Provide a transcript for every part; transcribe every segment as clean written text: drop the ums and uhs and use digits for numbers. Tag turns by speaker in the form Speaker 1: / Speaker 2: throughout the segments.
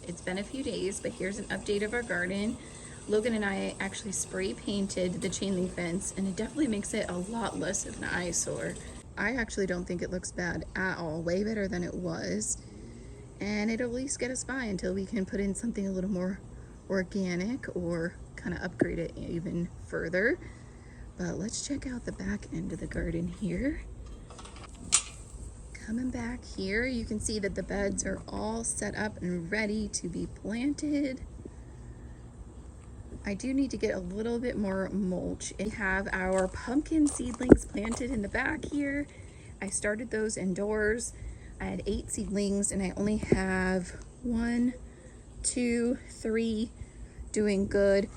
Speaker 1: It's been a few days, but here's an update of our garden. Logan and I actually spray painted the chain link fence, and it definitely makes it a lot less of an eyesore. I actually don't think it looks bad at all, way better than it was. And it'll at least get us by until we can put in something a little more organic or kind of upgrade it even further. But let's check out the back end of the garden here. Coming back here, you can see that the beds are all set up and ready to be planted. I do need to get a little bit more mulch. We have our pumpkin seedlings planted in the back here. I started those indoors. I had 8 seedlings and I only have 1, 2, 3 doing good.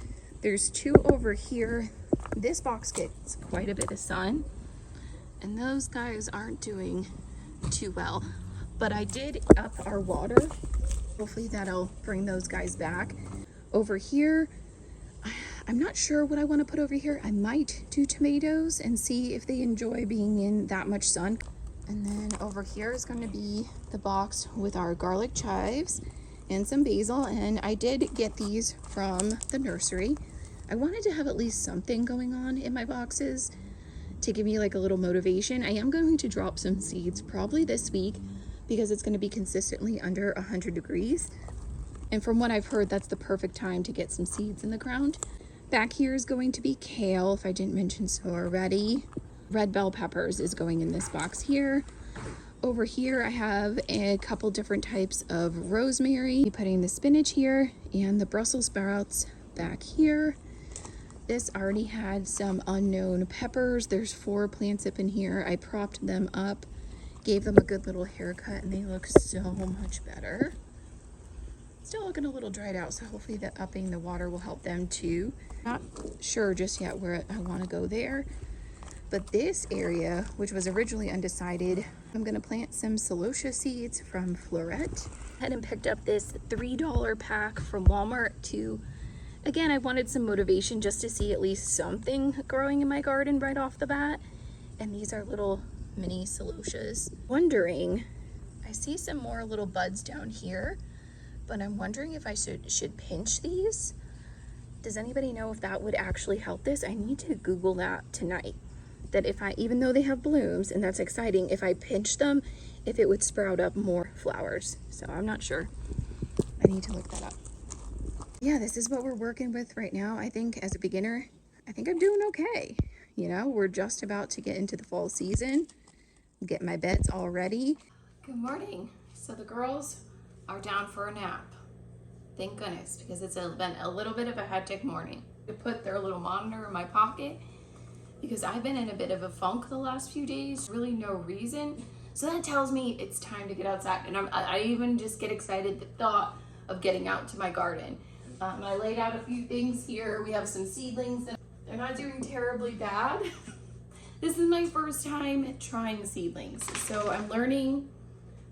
Speaker 1: There's 2 over here. This box gets quite a bit of sun and those guys aren't doing too well, but I did up our water. Hopefully that'll bring those guys back. Over here, I'm not sure what I want to put over here. I might do tomatoes and see if they enjoy being in that much sun. And then over here is going to be the box with our garlic chives and some basil, and I did get these from the nursery. I wanted to have at least something going on in my boxes to give me like a little motivation. I am going to drop some seeds probably this week because it's going to be consistently under 100 degrees. And from what I've heard, that's the perfect time to get some seeds in the ground. Back here is going to be kale, if I didn't mention so already. Red bell peppers is going in this box here. Over here, I have a couple different types of rosemary. Putting the spinach here and the Brussels sprouts back here. This already had some unknown peppers. There's 4 plants up in here. I propped them up, gave them a good little haircut, and they look so much better. Still looking a little dried out, so hopefully the upping the water will help them too. Not sure just yet where I want to go there, but this area, which was originally undecided, I'm going to plant some celosia seeds from Floret. I had and picked up this $3 pack from Walmart to, again, I wanted some motivation just to see at least something growing in my garden right off the bat. And these are little mini celosias. Wondering, I see some more little buds down here, but I'm wondering if I should pinch these. Does anybody know if that would actually help this? I need to Google that tonight. That if I, even though they have blooms, and that's exciting, if I pinch them, if it would sprout up more flowers. So I'm not sure. I need to look that up. Yeah, this is what we're working with right now. I think as a beginner, I think I'm doing okay. You know, we're just about to get into the fall season, get my beds all ready. Good morning. So the girls are down for a nap. Thank goodness, because it's been a little bit of a hectic morning. To put their little monitor in my pocket because I've been in a bit of a funk the last few days, really no reason. So that tells me it's time to get outside, and I even just get excited at the thought of getting out to my garden. I laid out a few things here. We have some seedlings, and they're not doing terribly bad. This is my first time trying seedlings, so I'm learning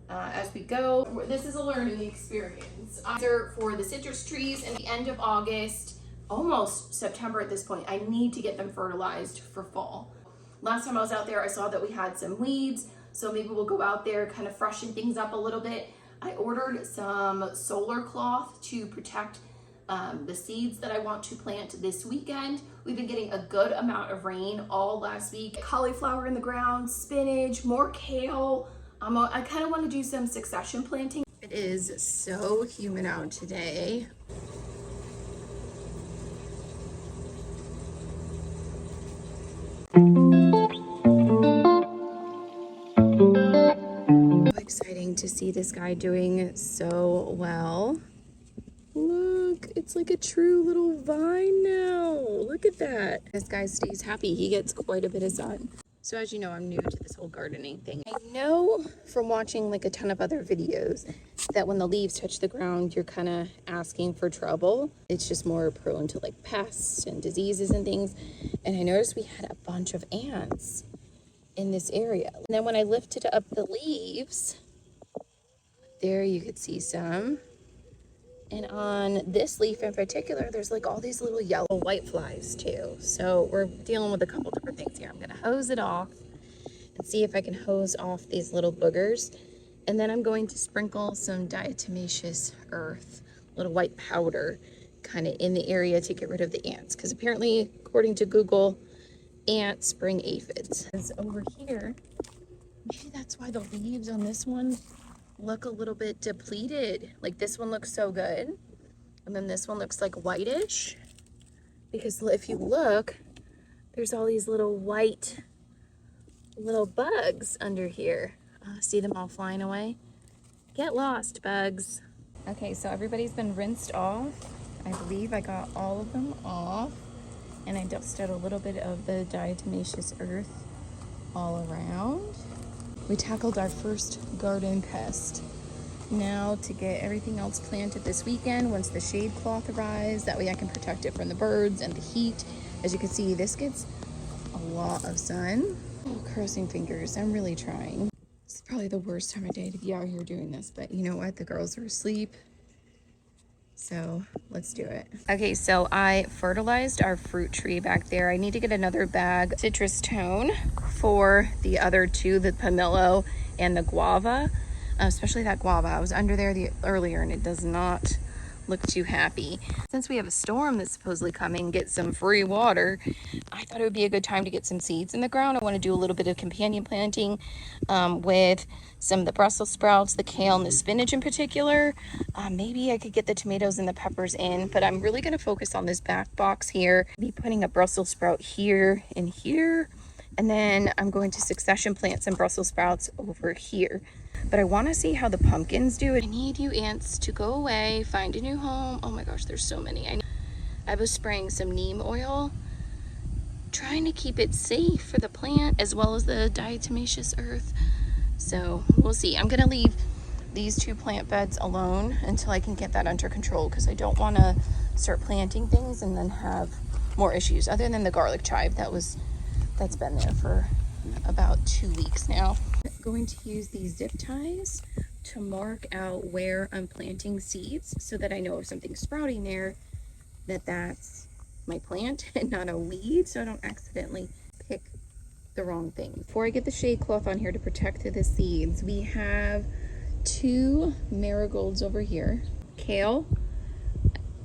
Speaker 1: as we go. This is a learning experience. They're for the citrus trees, and the end of August, almost September at this point, I need to get them fertilized for fall. Last time I was out there, I saw that we had some weeds, so maybe we'll go out there, kind of freshen things up a little bit. I ordered some solar cloth to protect the seeds that I want to plant this weekend. We've been getting a good amount of rain all last week. Cauliflower in the ground, spinach, more kale. I kind of want to do some succession planting. It is so humid out today. Exciting to see this guy doing so well. Look, it's like a true little vine now. Look at that. This guy stays happy. He gets quite a bit of sun. So as you know, I'm new to this whole gardening thing. I know from watching like a ton of other videos that when the leaves touch the ground, you're kind of asking for trouble. It's just more prone to like pests and diseases and things. And I noticed we had a bunch of ants in this area. And then when I lifted up the leaves, there you could see some. And on this leaf in particular, there's like all these little yellow white flies too. So we're dealing with a couple different things here. I'm gonna hose it off and see if I can hose off these little boogers. And then I'm going to sprinkle some diatomaceous earth, little white powder, kind of in the area to get rid of the ants. Because apparently, according to Google, ants bring aphids. Over here, maybe that's why the leaves on this one look a little bit depleted. Like this one looks so good. And then this one looks like whitish. Because if you look, there's all these little white little bugs under here. See them all flying away? Get lost, bugs. Okay, so everybody's been rinsed off. I believe I got all of them off. And I dusted a little bit of the diatomaceous earth all around. We tackled our first garden pest. Now to get everything else planted this weekend once the shade cloth arrives. That way I can protect it from the birds and the heat. As you can see, this gets a lot of sun. Oh, crossing fingers, I'm really trying. It's probably the worst time of day to be out here doing this, but you know what? The girls are asleep. So let's do it. Okay, so I fertilized our fruit tree back there. I need to get another bag citrus tone for the other two, the pomelo and the guava, especially that guava. I was under there earlier and it does not look too happy. Since we have a storm that's supposedly coming, get some free water, I thought it would be a good time to get some seeds in the ground. I want to do a little bit of companion planting with some of the Brussels sprouts, the kale, and the spinach in particular. Maybe I could get the tomatoes and the peppers in, but I'm really going to focus on this back box here. Be putting a Brussels sprout here and here, and then I'm going to succession plant some Brussels sprouts over here. But I want to see how the pumpkins do. I need you ants to go away, find a new home. Oh my gosh, there's so many. I was spraying some neem oil, trying to keep it safe for the plant as well as the diatomaceous earth. So we'll see. I'm going to leave these two plant beds alone until I can get that under control, because I don't want to start planting things and then have more issues, other than the garlic chive that's been there for about 2 weeks now. I'm going to use these zip ties to mark out where I'm planting seeds so that I know if something's sprouting there, that's my plant and not a weed, so I don't accidentally pick the wrong thing. Before I get the shade cloth on here to protect the seeds, we have 2 marigolds over here, kale,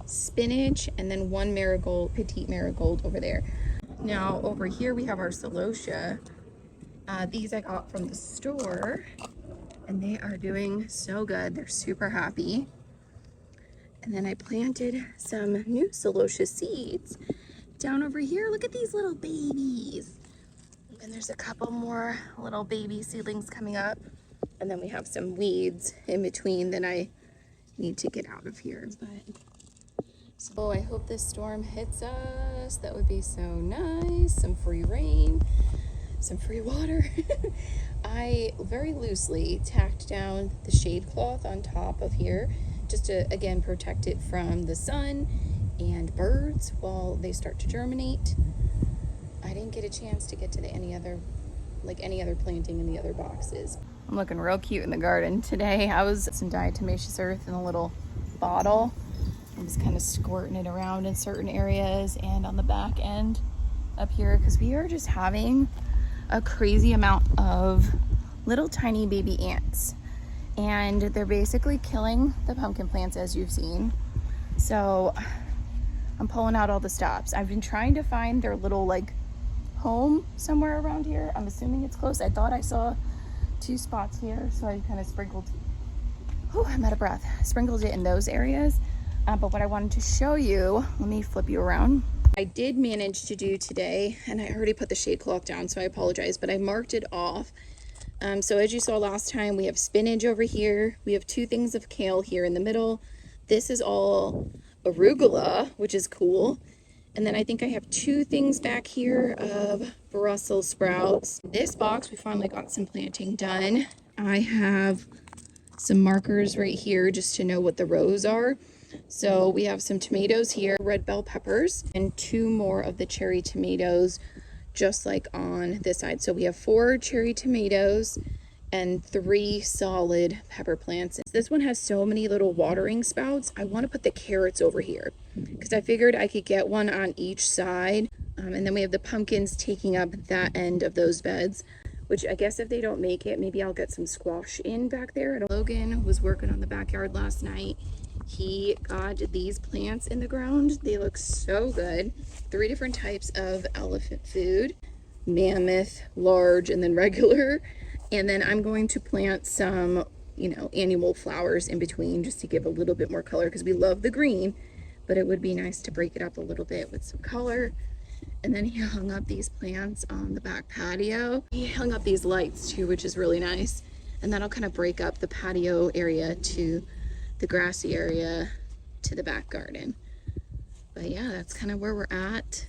Speaker 1: spinach, and then 1 marigold, petite marigold over there. Now over here we have our celosia. These I got from the store and they are doing so good. They're super happy. And then I planted some new celosia seeds down over here. Look at these little babies. And there's a couple more little baby seedlings coming up. And then we have some weeds in between that I need to get out of here. So I hope this storm hits us. That would be so nice. Some free rain, some free water. I very loosely tacked down the shade cloth on top of here just to, again, protect it from the sun and birds while they start to germinate. I didn't get a chance to get to any other planting in the other boxes. I'm looking real cute in the garden today. I was some diatomaceous earth in a little bottle. I was kind of squirting it around in certain areas and on the back end up here, because we are just having a crazy amount of little tiny baby ants, and they're basically killing the pumpkin plants, as you've seen. So I'm pulling out all the stops. I've been trying to find their little home somewhere around here. I'm assuming it's close. I thought I saw 2 spots here, so I kind of sprinkled, I'm out of breath, sprinkled it in those areas. But what I wanted to show you, let me flip you around. I did manage to do today, and I already put the shade cloth down, so I apologize, but I marked it off. So as you saw last time, we have spinach over here. We have 2 things of kale here in the middle. This is all arugula, which is cool. And then I think I have 2 things back here of Brussels sprouts. This box, we finally got some planting done. I have some markers right here just to know what the rows are. So we have some tomatoes here, red bell peppers, and 2 more of the cherry tomatoes, just like on this side. So we have 4 cherry tomatoes and 3 solid pepper plants. This one has so many little watering spouts. I want to put the carrots over here because I figured I could get one on each side. And then we have the pumpkins taking up that end of those beds. which I guess if they don't make it, maybe I'll get some squash in back there. Logan was working on the backyard last night. He got these plants in the ground. They look so good. 3 different types of elephant food: mammoth, large, and then regular. And then I'm going to plant some, you know, annual flowers in between just to give a little bit more color, because we love the green, but it would be nice to break it up a little bit with some color. And then he hung up these plants on the back patio. He hung up these lights too, which is really nice. And that'll kind of break up the patio area to the grassy area to the back garden. But yeah, that's kind of where we're at.